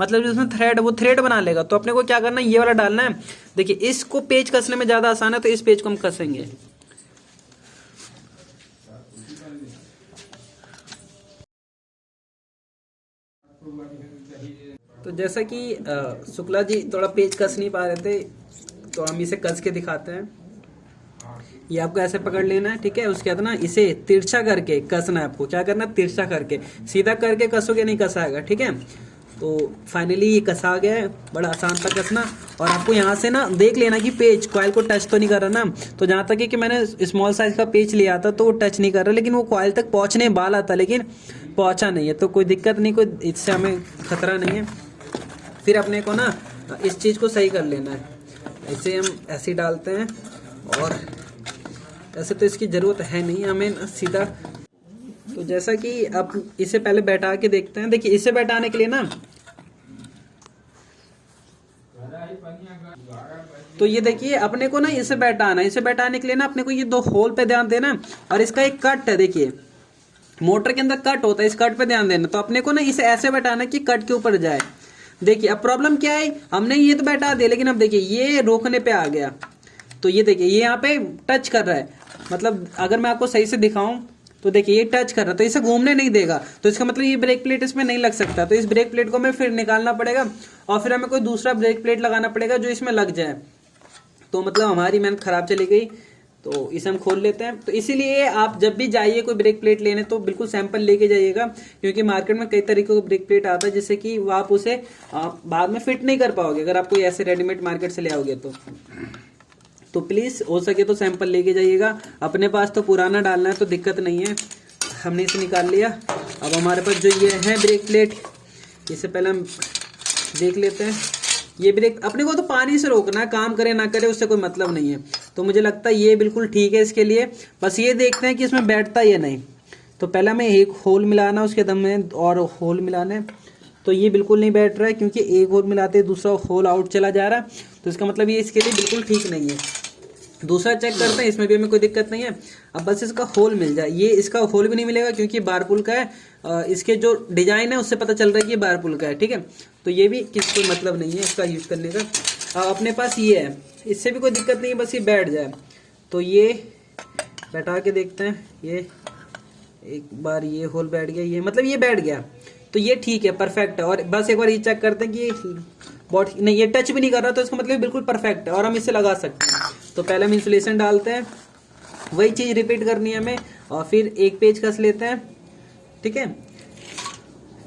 मतलब जिसमें थ्रेड, वो थ्रेड बना लेगा। तो अपने को क्या करना है, ये वाला डालना है। देखिए इसको पेज कसने में ज्यादा आसान है, तो इस पेज को हम कसेंगे। तो जैसा कि शुक्ला जी थोड़ा पेज कस नहीं पा रहे थे, तो हम इसे कस के दिखाते हैं। ये आपको ऐसे पकड़ लेना है, ठीक है। उसके बाद ना इसे तिरछा करके कसना है। आपको क्या करना है, तिरछा करके, सीधा करके कसोगे नहीं कसाएगा, ठीक है। तो फाइनली ये कसा गया है, बड़ा आसान था कसना। और आपको यहाँ से ना देख लेना कि पेज कॉइल को टच तो नहीं कर रहा ना। तो जहाँ तक है कि मैंने स्मॉल साइज का पेज लिया था तो वो टच नहीं कर रहा, लेकिन वो कॉइल तक पहुँचने वाला था, लेकिन पहुँचा नहीं है। तो कोई दिक्कत नहीं, कोई इससे हमें खतरा नहीं है। फिर अपने को ना इस चीज़ को सही कर लेना है। इसे हम ऐसे डालते हैं, और ऐसे तो इसकी ज़रूरत है नहीं, हमें सीधा तो जैसा कि अब इसे पहले बैठा के देखते हैं। देखिए इसे बैठाने के लिए ना, तो ये देखिए अपने को ना इसे बैठाना है। इसे बैठाने के लिए ना अपने को ये दो होल पे ध्यान देना, और इसका एक कट है। देखिए मोटर के अंदर कट होता है, इस कट पे ध्यान देना। तो अपने को ना इसे ऐसे बैठाना कि कट के ऊपर जाए। देखिए अब प्रॉब्लम क्या है, हमने ये तो बैठा दिया, लेकिन अब देखिए ये रोकने पे आ गया। तो ये देखिए ये यहाँ पे टच कर रहा है, मतलब अगर मैं आपको सही से दिखाऊं तो देखिए ये टच कर रहा है, तो इसे घूमने नहीं देगा। तो इसका मतलब ये ब्रेक प्लेट इसमें नहीं लग सकता। तो इस ब्रेक प्लेट को हमें फिर निकालना पड़ेगा, और फिर हमें कोई दूसरा ब्रेक प्लेट लगाना पड़ेगा जो इसमें लग जाए। तो मतलब हमारी मेहनत खराब चली गई। तो इसे हम खोल लेते हैं। तो इसीलिए आप जब भी जाइए कोई ब्रेक प्लेट लेने तो बिल्कुल सैंपल लेके जाइएगा, क्योंकि मार्केट में कई तरीकों का ब्रेक प्लेट आता है जिससे कि आप उसे बाद में फिट नहीं कर पाओगे अगर आप कोई ऐसे रेडीमेड मार्केट से ले आओगे तो प्लीज हो सके तो सैंपल लेके जाइएगा। अपने पास तो पुराना डालना है तो दिक्कत नहीं है। हमने इसे निकाल लिया। अब हमारे पास जो ये है ब्रेक प्लेट, इसे पहले हम देख लेते हैं। ये ब्रेक अपने को तो पानी से रोकना है, काम करे ना करे उससे कोई मतलब नहीं है। तो मुझे लगता है ये बिल्कुल ठीक है इसके लिए। बस ये देखते हैं कि इसमें बैठता या नहीं। तो पहले हमें एक होल मिलाना, उसके दम में और होल मिलाने। तो ये बिल्कुल नहीं बैठ रहा है, क्योंकि एक होल मिलाते दूसरा होल आउट चला जा रहा है। तो इसका मतलब ये इसके लिए बिल्कुल ठीक नहीं है। दूसरा चेक करते हैं, इसमें भी हमें कोई दिक्कत नहीं है। अब बस इसका होल मिल जाए। ये इसका होल भी नहीं मिलेगा क्योंकि बारपुल का है। इसके जो डिजाइन है उससे पता चल रहा है कि ये बारपुल का है, ठीक है। तो ये भी किसी कोई मतलब नहीं है इसका यूज करने का। अपने पास ये है, इससे भी कोई दिक्कत नहीं है, बस ये बैठ जाए। तो ये बैठा के देखते हैं। ये एक बार ये होल बैठ गया, ये मतलब ये बैठ गया। तो ये ठीक है, परफेक्ट है। और बस एक बार ये चेक करते हैं कि बॉडी नहीं, ये टच भी नहीं कर रहा, तो इसका मतलब बिल्कुल परफेक्ट है और हम इसे लगा सकते हैं। तो पहले हम इंसुलेशन डालते हैं, वही चीज रिपीट करनी है हमें। और फिर एक पेज कस लेते हैं, ठीक है।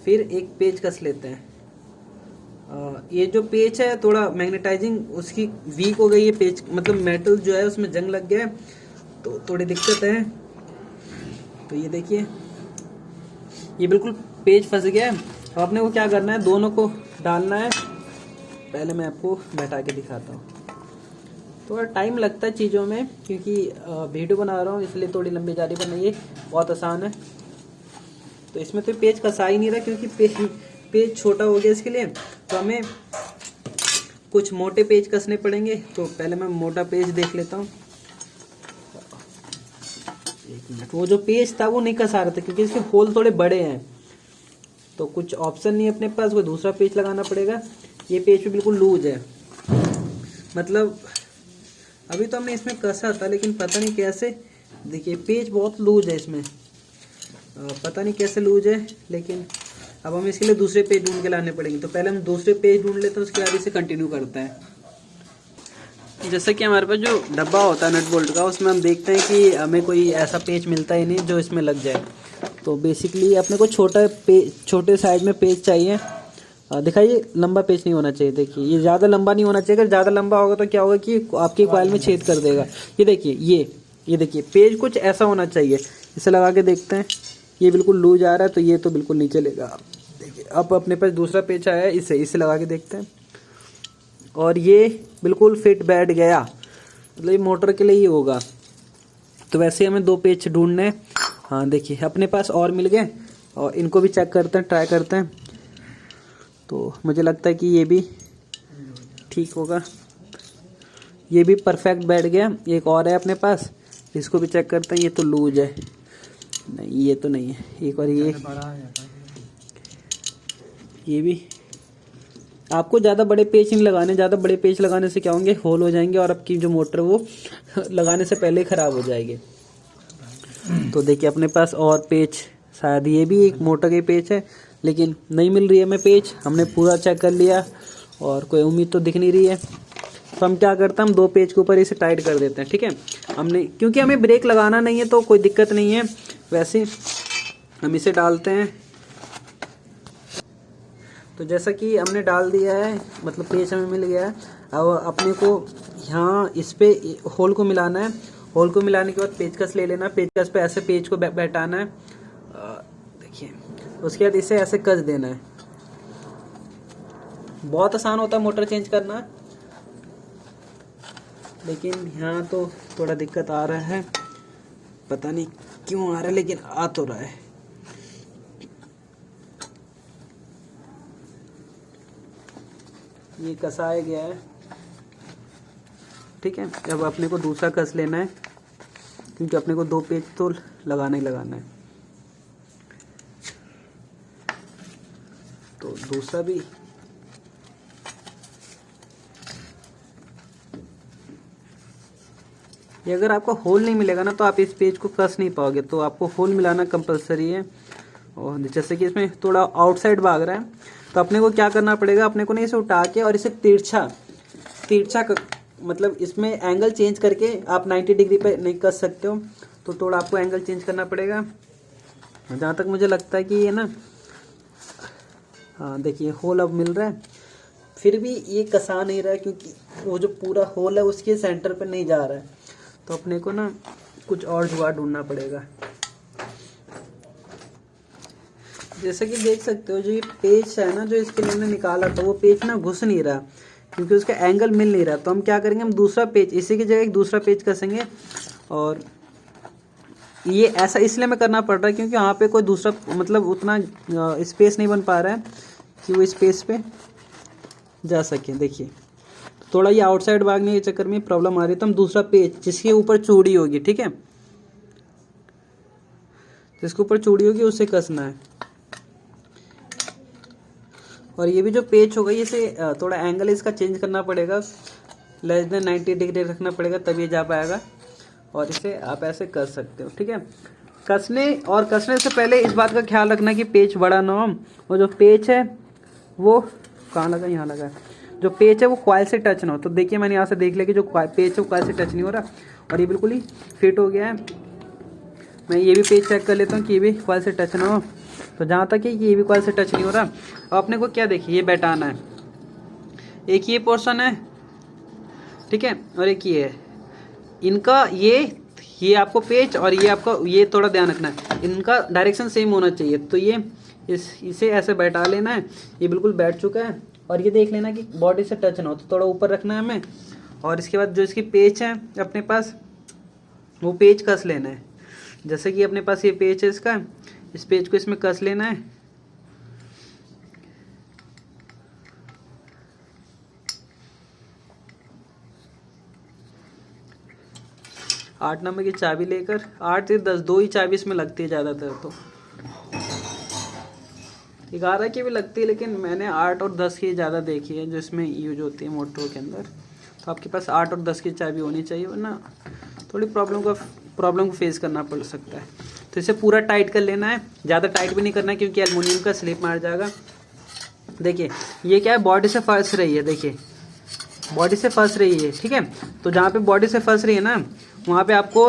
फिर एक पेज कस लेते हैं। ये जो पेज है थोड़ा मैग्नेटाइजिंग उसकी वीक हो गई है पेज, मतलब मेटल जो है उसमें जंग लग गया है, तो थोड़ी दिक्कत है। तो ये देखिए ये बिल्कुल पेज फंस गया है। अब अपने को क्या करना है, दोनों को डालना है। पहले मैं आपको बैठा के दिखाता हूँ। थोड़ा टाइम लगता है चीज़ों में, क्योंकि वीडियो बना रहा हूँ इसलिए थोड़ी लंबी जारी बनाइए। बहुत आसान है। तो इसमें तो पेज कसा ही नहीं रहा, क्योंकि पेज छोटा हो गया इसके लिए। तो हमें कुछ मोटे पेज कसने पड़ेंगे। तो पहले मैं मोटा पेज देख लेता हूँ। एक मिनट, वो जो पेज था वो नहीं कसा रहा था क्योंकि इसके होल थोड़े बड़े हैं। तो कुछ ऑप्शन नहीं है अपने पास, वो दूसरा पेज लगाना पड़ेगा। ये पेज भी बिल्कुल लूज है, मतलब अभी तो हमने इसमें कसा था लेकिन पता नहीं कैसे। देखिए पेज बहुत लूज है इसमें, पता नहीं कैसे लूज है। लेकिन अब हम इसके लिए दूसरे पेज ढूंढ के लाने पड़ेंगे। तो पहले हम दूसरे पेज ढूंढ लेते हैं, उसके बाद इसे कंटिन्यू करते हैं। जैसे कि हमारे पास जो डब्बा होता है नट बोल्ट का, उसमें हम देखते हैं कि हमें कोई ऐसा पेज मिलता ही नहीं जो इसमें लग जाए। तो बेसिकली अपने को छोटे साइड में पेज चाहिए। दिखाइए, लंबा पेज नहीं होना चाहिए। देखिए ये ज़्यादा लंबा नहीं होना चाहिए। अगर ज़्यादा लंबा होगा तो क्या होगा कि आपकी कॉइल में छेद कर देगा। ये देखिए ये देखिए पेज कुछ ऐसा होना चाहिए। इसे लगा के देखते हैं। ये बिल्कुल लूज आ रहा है, तो ये तो बिल्कुल नहीं चलेगा। देखिए अब अपने पास दूसरा पेज आया है, इसे लगा के देखते हैं। और ये बिल्कुल फिट बैठ गया, मतलब ये मोटर के लिए ही होगा। तो वैसे हमें दो पेज ढूंढने हैं। हाँ देखिए अपने पास और मिल गए, और इनको भी चेक करते हैं, ट्राई करते हैं। तो मुझे लगता है कि ये भी ठीक होगा। ये भी परफेक्ट बैठ गया। एक और है अपने पास, इसको भी चेक करते हैं। ये तो लूज है, नहीं ये तो नहीं है। एक बार ये भी। आपको ज़्यादा बड़े पेज नहीं लगाने, ज़्यादा बड़े पेज लगाने से क्या होंगे, होल हो जाएंगे और आपकी जो मोटर वो लगाने से पहले ख़राब हो जाएगी। तो देखिए अपने पास और पेज, शायद ये भी एक मोटर के पेज है, लेकिन नहीं मिल रही है हमें पेज। हमने पूरा चेक कर लिया और कोई उम्मीद तो दिख नहीं रही है। तो हम क्या करते हैं, हम दो पेज के ऊपर इसे टाइट कर देते हैं, ठीक है। हमने क्योंकि हमें ब्रेक लगाना नहीं है तो कोई दिक्कत नहीं है। वैसे हम इसे डालते हैं। तो जैसा कि हमने डाल दिया है, मतलब पेज हमें मिल गया है। अब अपने को यहाँ इस पे होल को मिलाना है। होल को मिलाने के बाद पेचकस ले लेना। पेचकस पे ऐसे पेज को बैठाना है, देखिए। उसके बाद इसे ऐसे कस देना है। बहुत आसान होता है मोटर चेंज करना, लेकिन यहाँ तो थोड़ा दिक्कत आ रहा है। पता नहीं क्यों आ रहा है, लेकिन आ तो रहा है। ये कसाया गया है। ठीक है, अब अपने को दूसरा कस लेना है, क्योंकि अपने को 2 पेज तो लगाना ही लगाना है। तो दूसरा भी ये अगर आपको होल नहीं मिलेगा ना तो आप इस पेज को कस नहीं पाओगे, तो आपको होल मिलाना कंपलसरी है। और जैसे कि इसमें थोड़ा आउटसाइड भाग रहा है, तो अपने को क्या करना पड़ेगा, अपने को नहीं इसे उठा के और इसे तिरछा मतलब इसमें एंगल चेंज करके आप 90 डिग्री पे नहीं कस सकते हो, तो थोड़ा आपको एंगल चेंज करना पड़ेगा। जहाँ तक मुझे लगता है कि ये ना, हाँ देखिए होल अब मिल रहा है, फिर भी ये कसा नहीं रहा है क्योंकि वो जो पूरा होल है उसके सेंटर पे नहीं जा रहा है। तो अपने को ना कुछ और जुगाड़ ढूंढना पड़ेगा। जैसे कि देख सकते हो जो ये पेज है ना, जो इसके लिए हमने निकाला था, वो पेज ना घुस नहीं रहा क्योंकि उसका एंगल मिल नहीं रहा। तो हम क्या करेंगे, हम दूसरा पेज, इसी की जगह एक दूसरा पेज कसेंगे। और ये ऐसा इसलिए मैं करना पड़ रहा है क्योंकि वहाँ पे कोई दूसरा मतलब उतना स्पेस नहीं बन पा रहा है कि वो स्पेस पे जा सके। देखिए थोड़ा ये आउटसाइड भागने के चक्कर में प्रॉब्लम आ रही है। तो हम दूसरा पेज जिसके ऊपर चूड़ी होगी, ठीक है, जिसके ऊपर चूड़ी होगी उसे कसना है। और ये भी जो पेज होगा इसे थोड़ा एंगल इसका चेंज करना पड़ेगा, लेस देन 90 डिग्री रखना पड़ेगा, तब ये जा पाएगा। और इसे आप ऐसे कर सकते हो। ठीक है, कसने से पहले इस बात का ख्याल रखना कि पेज बड़ा ना हो, और जो पेज है वो कहाँ लगा, यहाँ लगा है, जो पेज है वो कॉइल से टच ना हो। तो देखिए मैंने यहाँ से देख लिया कि जो पेज है वो कॉइल से टच नहीं हो रहा, और ये बिल्कुल ही फिट हो गया है। मैं ये भी पेज चेक कर लेता हूँ कि ये भी कॉइल से टच ना हो। तो जहाँ तक है कि ये भी कॉइल से टच नहीं हो रहा। अब अपने को क्या, देखिए ये बैठाना है, एक ये पोर्शन है, ठीक है, और एक ये है। इनका ये आपको पेज और ये आपका, ये थोड़ा ध्यान रखना है, इनका डायरेक्शन सेम होना चाहिए। तो ये इसे ऐसे बैठा लेना है, ये बिल्कुल बैठ चुका है। और ये देख लेना कि बॉडी से टच ना हो, तो थोड़ा ऊपर रखना है हमें। और इसके बाद जो इसकी पेज है अपने पास, वो पेज कस लेना है। जैसे कि अपने पास ये पेज है इसका, इस पेज को इसमें कस लेना है। आठ नंबर की चाबी लेकर, 8 से 10 2 ही चाबी इसमें लगती है ज़्यादातर, तो 11 की भी लगती है, लेकिन मैंने 8 और 10 की ज़्यादा देखी है जो इसमें यूज होती है मोटरों के अंदर। तो आपके पास 8 और 10 की चाबी होनी चाहिए, वरना थोड़ी प्रॉब्लम को फेस करना पड़ सकता है। तो इसे पूरा टाइट कर लेना है, ज़्यादा टाइट भी नहीं करना है क्योंकि एल्युमिनियम का स्लिप मार जाएगा। देखिए ये क्या है, बॉडी से फंस रही है, देखिए बॉडी से फंस रही है, ठीक है। तो जहाँ पे बॉडी से फंस रही है ना, वहाँ पे आपको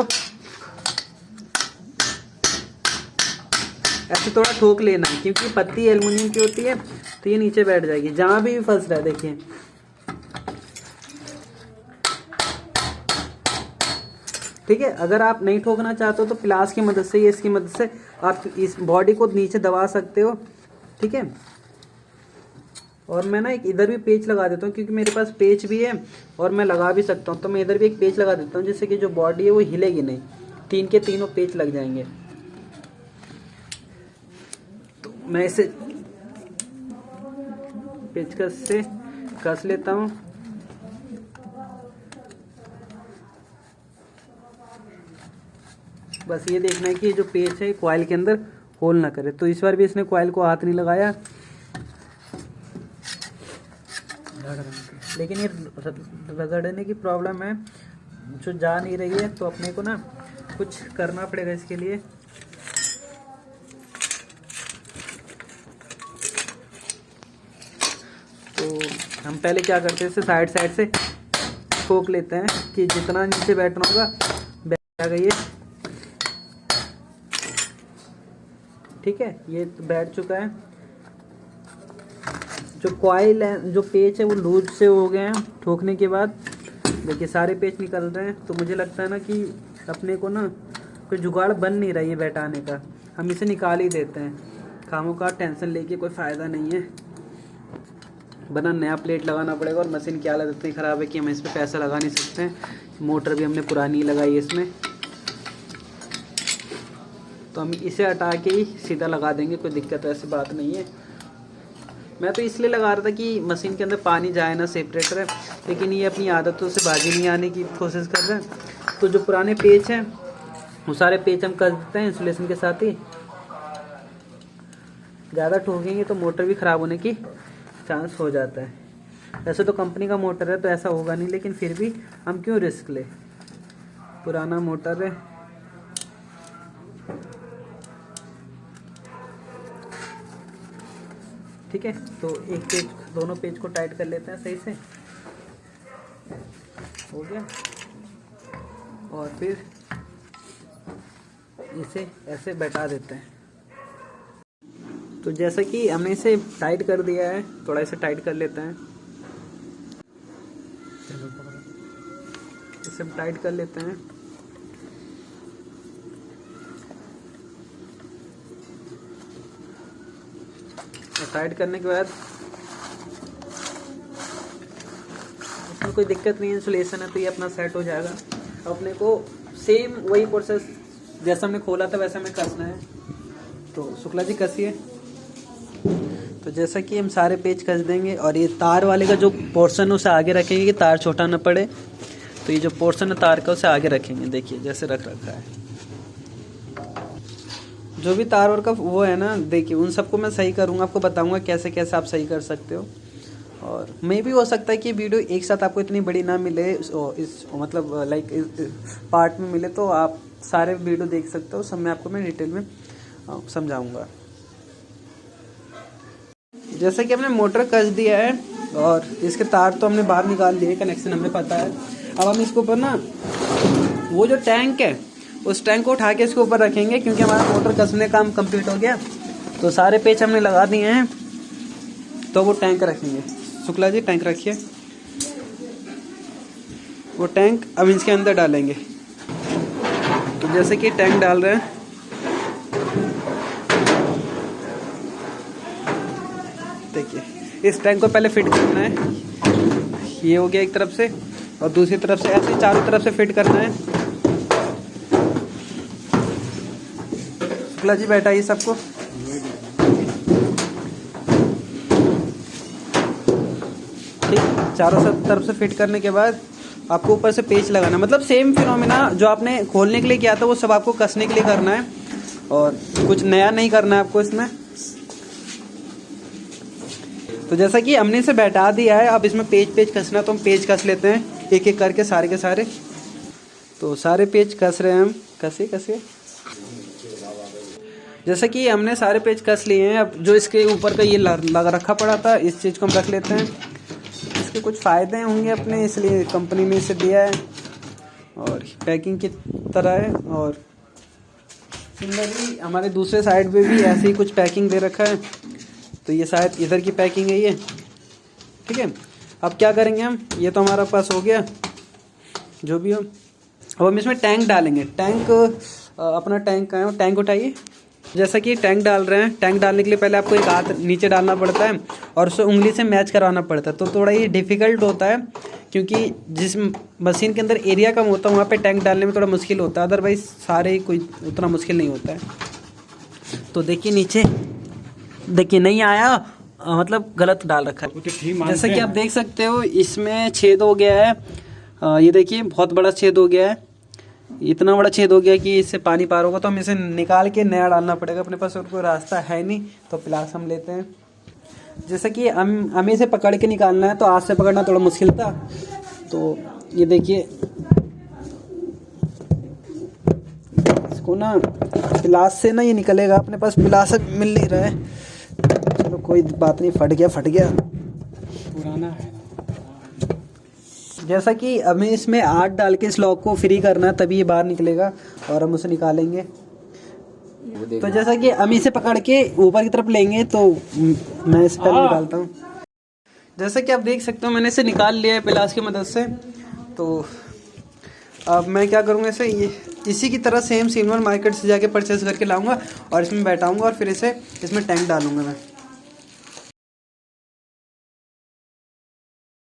ऐसे थोड़ा ठोक लेना है, क्योंकि पत्ती एल्युमिनियम की होती है तो ये नीचे बैठ जाएगी जहाँ भी फंस रहा है। देखिए ठीक है, अगर आप नहीं ठोकना चाहते हो तो प्लास की मदद से, ये इसकी मदद से आप इस बॉडी को नीचे दबा सकते हो, ठीक है। और मैं ना एक इधर भी पेच लगा देता हूँ, क्योंकि मेरे पास पेच भी है और मैं लगा भी सकता हूँ। तो मैं इधर भी एक पेच लगा देता हूँ, जिससे कि जो बॉडी है वो हिलेगी नहीं, 3 के 3 पेच लग जाएंगे। तो मैं इसे पेचकस से कस लेता हूँ। बस ये देखना है कि जो पेच है कॉइल के अंदर होल ना करे। तो इस बार भी इसने कॉइल को हाथ नहीं लगाया, लेकिन ये रगड़ने की प्रॉब्लम है जो जा नहीं रही है। तो अपने को ना कुछ करना पड़ेगा इसके लिए। तो हम पहले क्या करते हैं, इसे साइड से ठोक लेते हैं कि जितना नीचे बैठना होगा बैठ गई है, ठीक है। ये तो बैठ चुका है। जो कॉइल है, जो पेच है वो लूज से हो गए हैं ठोकने के बाद। देखिए सारे पेच निकल रहे हैं। तो मुझे लगता है ना कि अपने को ना कोई जुगाड़ बन नहीं रहा है ये बैठाने का, हम इसे निकाल ही देते हैं। खामों का टेंशन लेके कोई फ़ायदा नहीं है, बना नया प्लेट लगाना पड़ेगा। और मशीन की हालत इतनी ख़राब है कि हम इस पर पैसा लगा नहीं सकते हैं। मोटर भी हमने पुरानी लगाई है इसमें, तो हम इसे हटा के ही सीधा लगा देंगे, कोई दिक्कत ऐसी बात नहीं है। मैं तो इसलिए लगा रहा था कि मशीन के अंदर पानी जाए ना, सेपरेटर है, लेकिन ये अपनी आदतों से बाजी नहीं आने की कोशिश कर रहे हैं। तो जो पुराने पेच हैं वो सारे पेच हम कर देते हैं इंसुलेशन के साथ ही। ज़्यादा ठोकेंगे तो मोटर भी ख़राब होने की चांस हो जाता है। वैसे तो कंपनी का मोटर है तो ऐसा होगा नहीं, लेकिन फिर भी हम क्यों रिस्क ले, पुराना मोटर है। ठीक है, तो एक पेज, दोनों पेज को टाइट कर लेते हैं सही से, हो गया। और फिर इसे ऐसे बैठा देते हैं। तो जैसा कि हमने इसे टाइट कर दिया है, थोड़ा इसे टाइट कर लेते हैं, इसे हम टाइट कर लेते हैं। टाइट करने के बाद इसमें कोई दिक्कत नहीं है, इंसुलेशन है तो ये अपना सेट हो जाएगा। अपने को सेम वही प्रोसेस जैसा हमने खोला था वैसा हमें कसना है। तो शुक्ला जी कसिए। तो जैसा कि हम सारे पेज कस देंगे और ये तार वाले का जो पोर्शन है उसे आगे रखेंगे कि तार छोटा ना पड़े। तो ये जो पोर्शन है तार का उसे आगे रखेंगे, देखिए जैसे रख रखा है। जो भी तार और का वो है ना, देखिए उन सबको मैं सही करूँगा, आपको बताऊँगा कैसे कैसे आप सही कर सकते हो। और मे भी हो सकता है कि वीडियो एक साथ आपको इतनी बड़ी ना मिले, इस मतलब लाइक इस पार्ट में मिले, तो आप सारे वीडियो देख सकते हो, सब मैं आपको मैं डिटेल में समझाऊंगा। जैसे कि हमने मोटर कस दिया है और इसके तार तो हमने बाहर निकाल दिए, कनेक्शन हमें पता है। अब हम इसके ऊपर ना वो जो टैंक है उस टैंक को उठा के इसके ऊपर रखेंगे, क्योंकि हमारा मोटर कसने का काम कंप्लीट हो गया। तो सारे पेच हमने लगा दिए हैं, तो वो टैंक रखेंगे। शुक्ला जी टैंक रखिए। वो टैंक अब इसके अंदर डालेंगे। तो जैसे कि टैंक डाल रहे हैं, देखिए इस टैंक को पहले फिट करना है। ये हो गया एक तरफ से, और दूसरी तरफ से ऐसे चारों तरफ से फिट करना है। शुक्ला जी बैठाइए सबको। ठीक, चारों तरफ से फिट करने के बाद आपको ऊपर से पेच लगाना, मतलब सेम फिनोमिना जो आपने खोलने के लिए किया था वो सब आपको कसने के लिए करना है, और कुछ नया नहीं करना है आपको इसमें। तो जैसा कि हमने इसे बैठा दिया है, अब इसमें पेच कसना, तो हम पेच कस लेते हैं एक एक करके सारे के सारे। तो सारे पेच कस रहे हैं हम, कसे। जैसा कि हमने सारे पेच कस लिए हैं। अब जो इसके ऊपर का ये लगा रखा पड़ा था, इस चीज़ को हम रख लेते हैं। इसके कुछ फ़ायदे होंगे अपने, इसलिए कंपनी ने इसे दिया है, और पैकिंग की तरह है। और सिमिलरली हमारे दूसरे साइड पे भी ऐसे ही कुछ पैकिंग दे रखा है, तो ये शायद इधर की पैकिंग है ये। ठीक है, अब क्या करेंगे हम, ये तो हमारा पास हो गया जो भी हो। अब हम इसमें टैंक डालेंगे। टैंक अपना टैंक का है, टैंक उठाइए। जैसा कि टैंक डाल रहे हैं, टैंक डालने के लिए पहले आपको एक हाथ नीचे डालना पड़ता है और उसे उंगली से मैच करवाना पड़ता है। तो थोड़ा ये डिफ़िकल्ट होता है, क्योंकि जिस मशीन के अंदर एरिया कम होता है वहाँ पे टैंक डालने में थोड़ा मुश्किल होता है, अदरवाइज़ सारे कोई उतना मुश्किल नहीं होता है। तो देखिए नीचे, देखिए नहीं आया, मतलब गलत डाल रखा है। जैसा कि आप देख सकते हो इसमें छेद हो गया है। ये देखिए बहुत बड़ा छेद हो गया है, इतना बड़ा छेद हो गया कि इससे पानी पार होगा। तो हम इसे निकाल के नया डालना पड़ेगा, अपने पास और कोई रास्ता है नहीं। तो प्लास हम लेते हैं। जैसा कि हमें इसे पकड़ के निकालना है, तो हाथ से पकड़ना थोड़ा मुश्किल था। तो ये देखिए इसको ना प्लास से ना ये निकलेगा, अपने पास प्लास मिल नहीं रहा है। चलो कोई बात नहीं, फट गया पुराना है। जैसा कि हमें इसमें 8 डाल के इस लॉक को फ्री करना है, तभी ये बाहर निकलेगा और हम उसे निकालेंगे। तो जैसा कि हम इसे पकड़ के ऊपर की तरफ लेंगे, तो मैं इसे पहले निकालता हूँ। जैसा कि आप देख सकते हो मैंने इसे निकाल लिया है प्लास की मदद से। तो अब मैं क्या करूँगा, इसे ये इसी की तरह सेम सिल्वर मार्केट से जाके परचेज करके लाऊंगा और इसमें बैठाऊंगा और फिर इसे इसमें टैंक डालूंगा मैं।